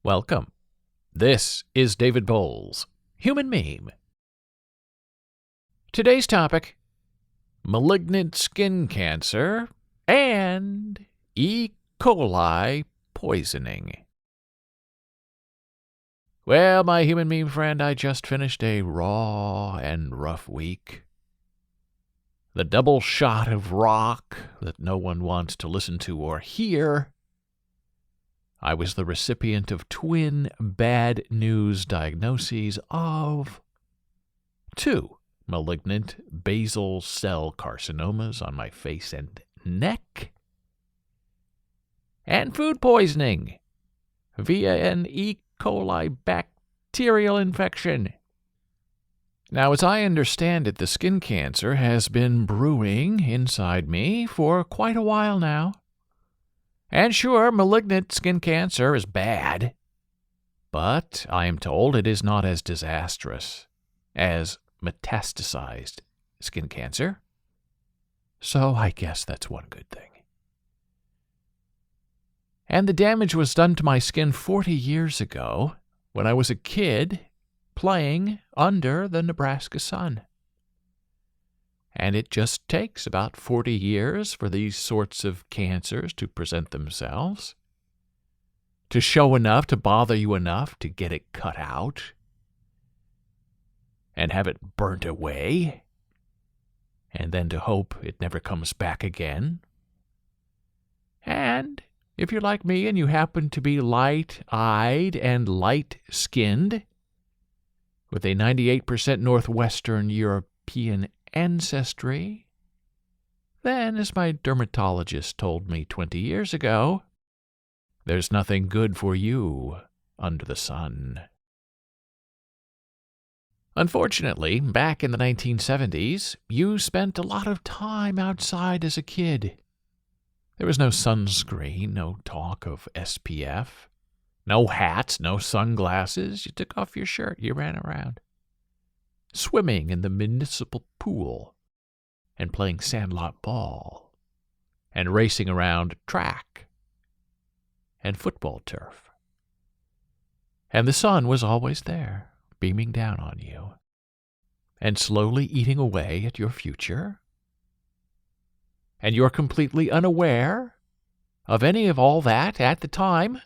Welcome. This is David Bowles, Human Meme. Today's topic, malignant skin cancer and E. Coli poisoning. Well, my human meme friend, I just finished a raw and rough week. The double shot of rock that no one wants to listen to or hear. I was the recipient of twin bad news diagnoses of 2 malignant basal cell carcinomas on my face and neck, and food poisoning via an E. coli bacterial infection. Now, as I understand it, the skin cancer has been brewing inside me for quite a while now. And sure, malignant skin cancer is bad, but I am told it is not as disastrous as metastasized skin cancer. So I guess that's one good thing. And the damage was done to my skin 40 years ago when I was a kid playing under the Nebraska sun. And it just takes about 40 years for these sorts of cancers to present themselves, to show enough, to bother you enough to get it cut out and have it burnt away, and then to hope it never comes back again. And if you're like me and you happen to be light-eyed and light-skinned, with a 98% Northwestern European ancestry, then, as my dermatologist told me 20 years ago, there's nothing good for you under the sun. Unfortunately, back in the 1970s, you spent a lot of time outside as a kid. There was no sunscreen, no talk of SPF, no hats, no sunglasses. You took off your shirt, you ran around, swimming in the municipal pool, and playing sandlot ball, and racing around track and football turf. And the sun was always there, beaming down on you, and slowly eating away at your future. And you're completely unaware of any of all that at the time,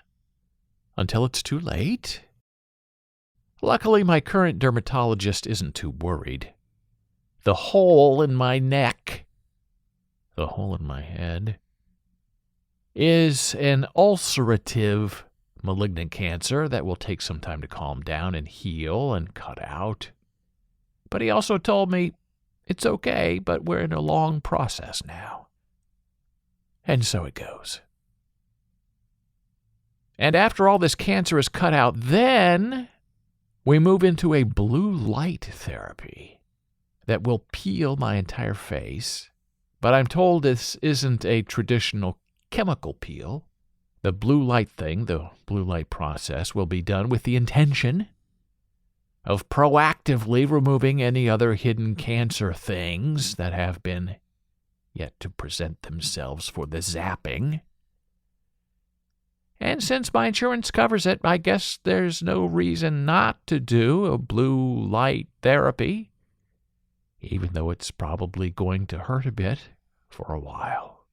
until it's too late. Luckily, my current dermatologist isn't too worried. The hole in my neck, the hole in my head, is an ulcerative malignant cancer that will take some time to calm down and heal and cut out. But he also told me, it's okay, but we're in a long process now. And so it goes. And after all this cancer is cut out, then we move into a blue light therapy that will peel my entire face. But I'm told this isn't a traditional chemical peel. The blue light thing, the blue light process, will be done with the intention of proactively removing any other hidden cancer things that have been yet to present themselves for the zapping. And since my insurance covers it, I guess there's no reason not to do a blue light therapy, even though it's probably going to hurt a bit for a while.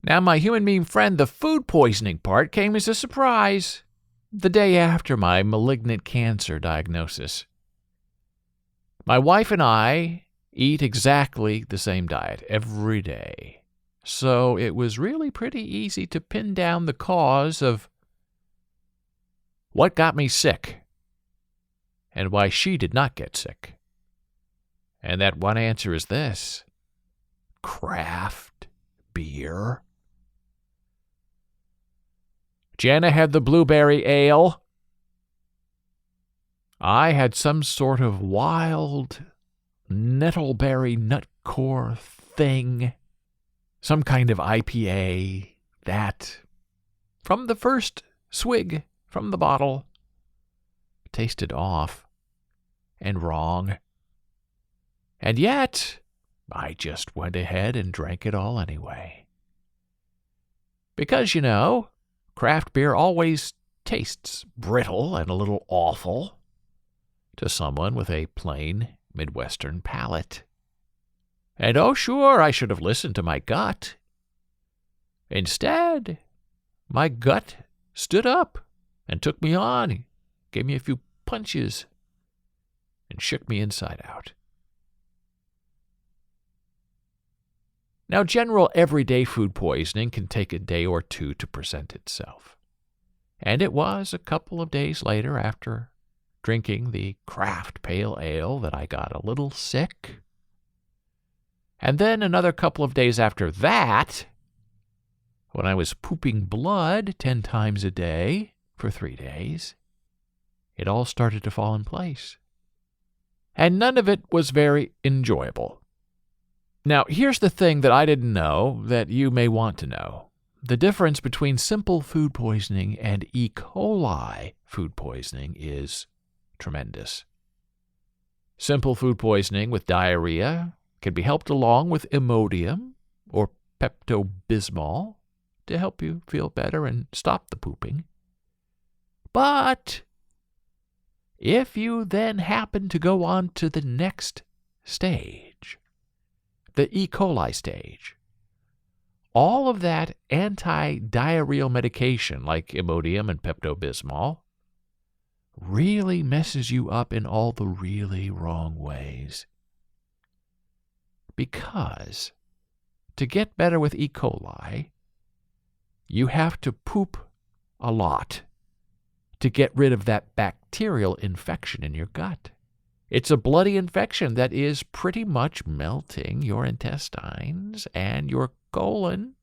Now, my human meme friend, the food poisoning part came as a surprise the day after my malignant cancer diagnosis. My wife and I eat exactly the same diet every day. So it was really pretty easy to pin down the cause of what got me sick and why she did not get sick. And that one answer is this: craft beer. Jana had the blueberry ale. I had some sort of wild nettleberry nutcore thing. Some kind of IPA that, from the first swig from the bottle, tasted off and wrong. And yet, I just went ahead and drank it all anyway. Because, craft beer always tastes brittle and a little awful to someone with a plain Midwestern palate. And oh, sure, I should have listened to my gut. Instead, my gut stood up and took me on, gave me a few punches, and shook me inside out. Now, general everyday food poisoning can take a day or two to present itself. And it was a couple of days later, after drinking the craft pale ale, that I got a little sick. And then another couple of days after that, when I was pooping blood 10 times a day for 3 days, it all started to fall in place. And none of it was very enjoyable. Now, here's the thing that I didn't know that you may want to know. The difference between simple food poisoning and E. coli food poisoning is tremendous. Simple food poisoning with diarrhea can be helped along with Imodium or Pepto-Bismol to help you feel better and stop the pooping. But if you then happen to go on to the next stage, the E. coli stage, all of that anti-diarrheal medication like Imodium and Pepto-Bismol really messes you up in all the really wrong ways. Because to get better with E. coli, you have to poop a lot to get rid of that bacterial infection in your gut. It's a bloody infection that is pretty much melting your intestines and your colon.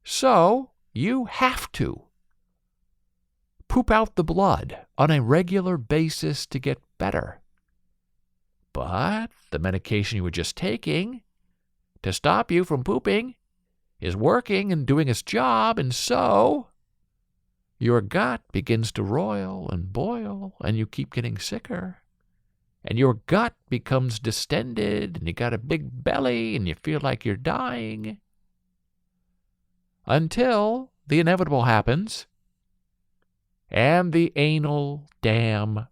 So you have to poop out the blood on a regular basis to get better. But the medication you were just taking to stop you from pooping is working and doing its job, and so your gut begins to roil and boil, and you keep getting sicker. And your gut becomes distended, and you got a big belly, and you feel like you're dying. Until the inevitable happens, and the anal dam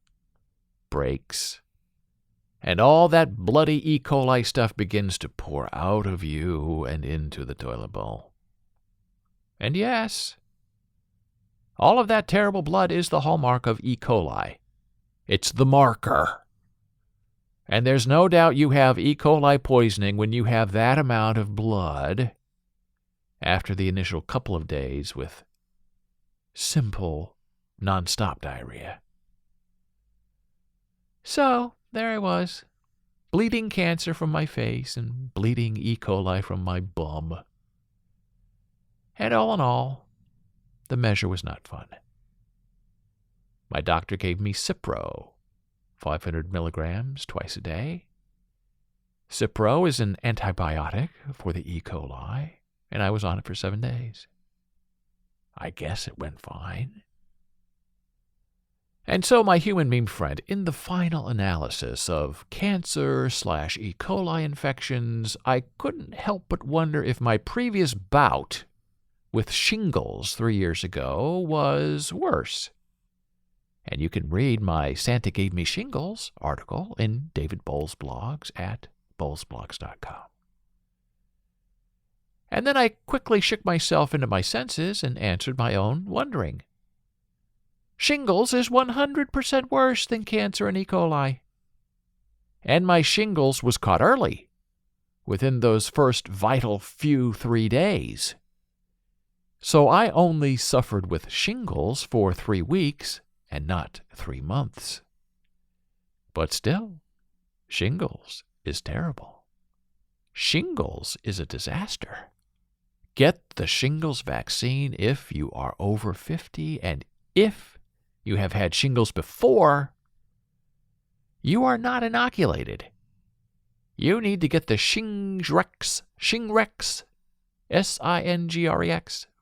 breaks, and all that bloody E. coli stuff begins to pour out of you and into the toilet bowl. And yes, all of that terrible blood is the hallmark of E. coli. It's the marker. And there's no doubt you have E. coli poisoning when you have that amount of blood after the initial couple of days with simple, nonstop diarrhea. So, there I was, bleeding cancer from my face and bleeding E. coli from my bum. And all in all, the measure was not fun. My doctor gave me Cipro, 500 milligrams twice a day. Cipro is an antibiotic for the E. coli, and I was on it for 7 days. I guess it went fine. And so, my human meme friend, in the final analysis of cancer/E. coli infections, I couldn't help but wonder if my previous bout with shingles 3 years ago was worse. And you can read my Santa Gave Me Shingles article in David Bowles' blogs at bowlesblogs.com. And then I quickly shook myself into my senses and answered my own wondering. Shingles is 100% worse than cancer and E. coli. And my shingles was caught early, within those first vital few 3 days. So I only suffered with shingles for 3 weeks and not 3 months. But still, shingles is terrible. Shingles is a disaster. Get the shingles vaccine if you are over 50, and if you have had shingles before, you are not inoculated. You need to get the Shingrex, Singrex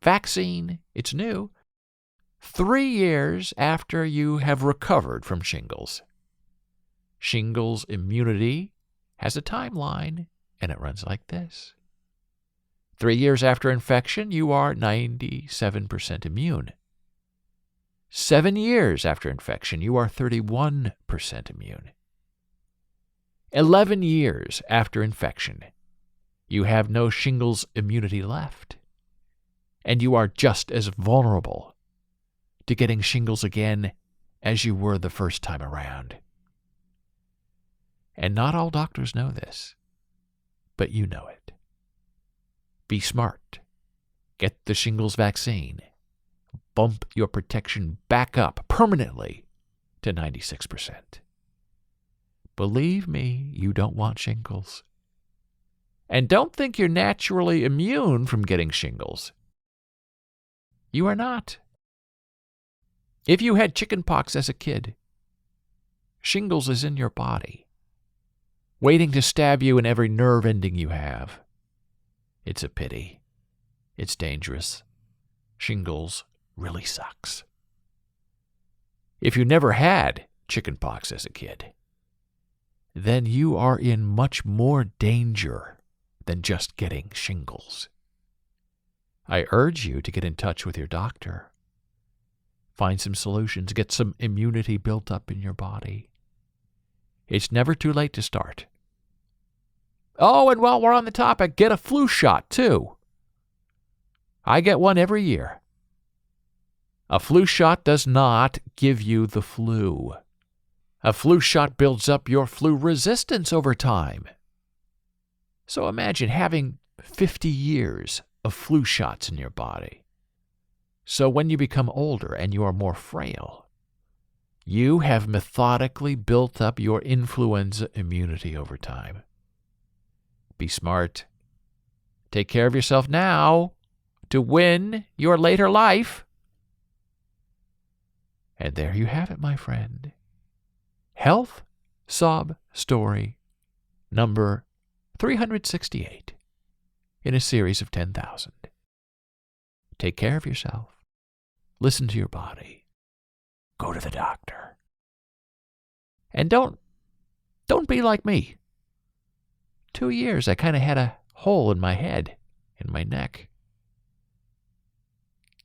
vaccine. It's new. 3 years after you have recovered from shingles. Shingles immunity has a timeline, and it runs like this. 3 years after infection, you are 97% immune. 7 years after infection, you are 31% immune. 11 years after infection, you have no shingles immunity left, and you are just as vulnerable to getting shingles again as you were the first time around. And not all doctors know this, but you know it. Be smart. Get the shingles vaccine. Bump your protection back up permanently to 96%. Believe me, you don't want shingles. And don't think you're naturally immune from getting shingles. You are not. If you had chickenpox as a kid, shingles is in your body, waiting to stab you in every nerve ending you have. It's a pity. It's dangerous. Shingles really sucks. If you never had chickenpox as a kid, then you are in much more danger than just getting shingles. I urge you to get in touch with your doctor. Find some solutions, get some immunity built up in your body. It's never too late to start. Oh, and while we're on the topic, get a flu shot too. I get one every year. A flu shot does not give you the flu. A flu shot builds up your flu resistance over time. So imagine having 50 years of flu shots in your body. So when you become older and you are more frail, you have methodically built up your influenza immunity over time. Be smart. Take care of yourself now to win your later life. And there you have it, my friend. Health Sob Story number 368 in a series of 10,000. Take care of yourself. Listen to your body. Go to the doctor. And don't be like me. 2 years I kind of had a hole in my head, in my neck.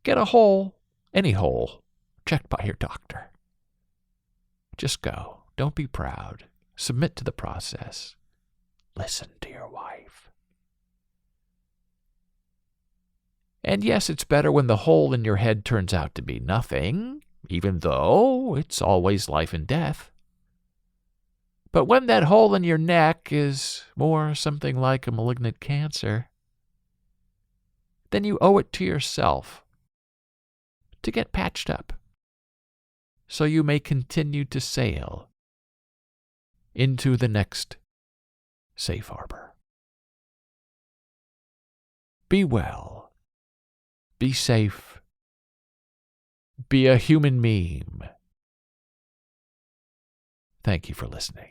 Get a hole, any hole, checked by your doctor. Just go. Don't be proud. Submit to the process. Listen to your wife. And yes, it's better when the hole in your head turns out to be nothing, even though it's always life and death. But when that hole in your neck is more something like a malignant cancer, then you owe it to yourself to get patched up so you may continue to sail into the next safe harbor. Be well. Be safe. Be a human meme. Thank you for listening.